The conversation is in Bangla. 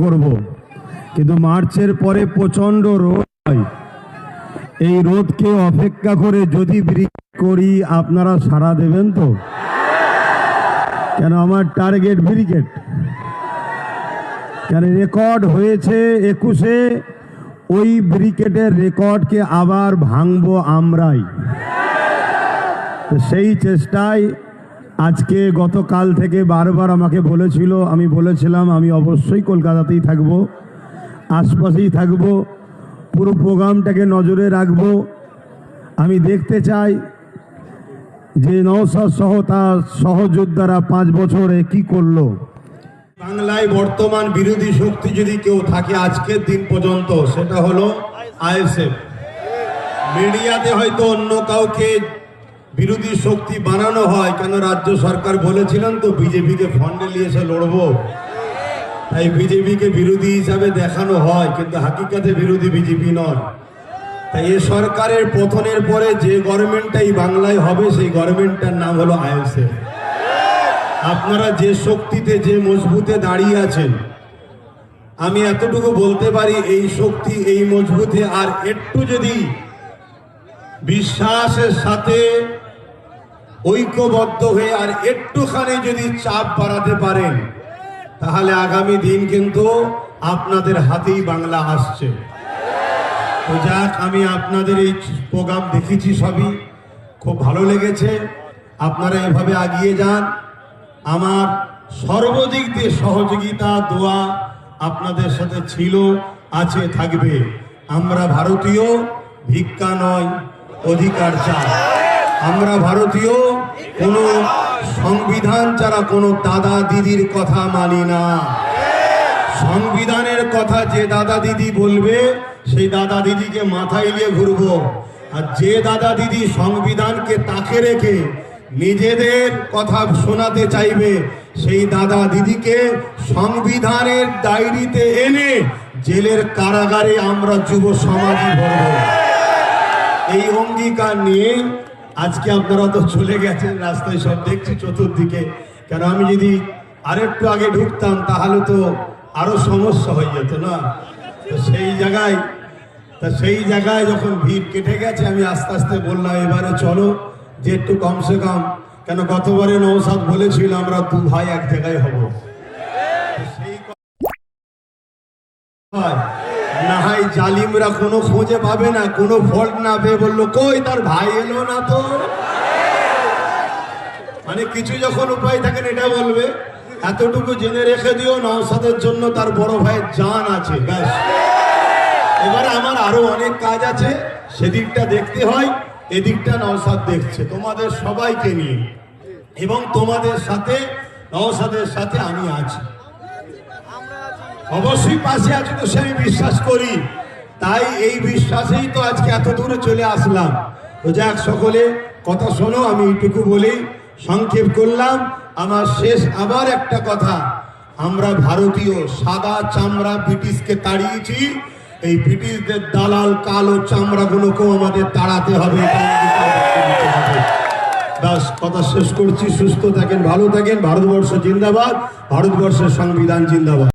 করব, কিন্তু মার্চের পরে প্রচন্ড রোদ হয়। এই রোদকে অপেক্ষা করে যদি ব্রিকেট করি আপনারা সাড়া দেবেন তো? কেন আমার টার্গেট ব্রিকেট, কেন রেকর্ড হয়েছে 21-এ, ওই ব্রিকেটের রেকর্ডকে আবার ভাঙবো আমরাই। সেই চেষ্টায় আজকে গতকাল থেকে বারবার আমাকে বলেছিল, আমি বলেছিলাম আমি অবশ্যই কলকাতাতেই থাকবো, আশপাশেই থাকবো, পুরো প্রোগ্রামটাকে নজরে রাখবো। আমি দেখতে চাই যে নওশাদ সহ তার সহযোদ্ধারা 5 বছরে কি করলো। বাংলায় বর্তমান বিরোধী শক্তি যদি কেউ থাকে আজকের দিন পর্যন্ত, সেটা হলো আইএসএফ। মিডিয়াতে হয়তো অন্য কাউকে বিরোধী শক্তি বানানো হয়, কেন রাজ্য সরকার বলেছিলেন তো বিজেপিকে ফান্ডে নিয়ে এসে লড়বো, তাই বিজেপিকে বিরোধী হিসাবে দেখানো হয়, কিন্তু হাকিকাতে বিরোধী বিজেপি নয়। তাই এ সরকারের পতনের পরে যে গভর্নমেন্টটাই বাংলায় হবে সেই গভর্নমেন্টটার নাম হলো আইএসএফ। আপনারা যে শক্তিতে যে মজবুতে দাঁড়িয়ে আছেন, আমি এতটুকু বলতে পারি এই শক্তি এই মজবুতে আর একটু যদি বিশ্বাসের সাথে ঐক্যবদ্ধ হয়ে আর একটুখানি যদি চাপ বাড়াতে পারেন, তাহলে আগামী দিন কিন্তু আপনাদের হাতেই বাংলা আসছে। তো যাক, আমি আপনাদের এই প্রোগ্রাম দেখেছি, সবই খুব ভালো লেগেছে। আপনারা এভাবে এগিয়ে যান। আমার সর্বদিক দিয়ে সহযোগিতা দোয়া আপনাদের সাথে ছিল, আছে, থাকবে। আমরা ভারতীয়, ভিক্ষা নয়, অধিকার চাই। আমরা ভারতীয়, কোনো সংবিধান ছাড়া কোনো দাদা দিদির কথা মানি না। সংবিধানের কথা যে দাদা দিদি বলবে সেই দাদা দিদিকে মাথায় নিয়ে ঘুরবো, আর যে দাদা দিদি সংবিধানকে তাকে রেখে নিজেদের কথা শোনাতে চাইবে সেই দাদা দিদিকে সংবিধানের ডায়েরিতে এনে জেলের কারাগারে আমরা যুব সমাজই ভরব। এই অঙ্গীকার নিয়ে আজকে আপনারা তো চলে গেছেন, রাস্তায় সব দেখছি চতুর্দিকে। কেন আমি যদি আরেকটু আগে ঢুকতাম তাহলে তো আরো সমস্যা হয়ে যেত না। তো সেই জায়গায় যখন ভিড় কেটে গেছে, আমি আস্তে আস্তে বললাম এবারে চলো যে একটু কমসে কম, কেন গতবারে নওশাদ বলেছিল আমরা 2 ভাই এক জায়গায় হব। সেই না হয় জালিমরা কোনো খোঁজে পাবে না, কোনো ফল্ট না পেয়ে বললো কই তার ভাই এলো না তো, মানে কিছু যখন উপায় থাকেন এটা বলবে। এতটুকু জেনে রেখে দিও নওশাদের জন্য তার বড় ভাইয়ের জান আছে, ব্যাস। এবারে আমার আরো অনেক কাজ আছে, সেদিকটা দেখতে হয়, এদিকটা নওশাদ দেখছে তোমাদের সবাইকে নিয়ে, এবং তোমাদের সাথে নওশাদের সাথে আমি আছি, অবশ্যই পাশে আছি, তো সে আমি বিশ্বাস করি। তাই এই বিশ্বাসেই তো আজকে এত দূরে চলে আসলাম। তো যাক, সকলে কথা শোনো, আমি এইটুকু বলি, সংক্ষেপ করলাম। আমার শেষ আবার একটা কথা, আমরা ভারতীয়, সাদা চামড়া ব্রিটিশকে তাড়িয়েছি, এই ব্রিটিশদের দালাল কালো চামড়াগুলোকেও আমাদের তাড়াতে হবে। ব্যাস, কথা শেষ করছি। সুস্থ থাকেন, ভালো থাকেন। ভারতবর্ষ জিন্দাবাদ, ভারতবর্ষের সংবিধান জিন্দাবাদ।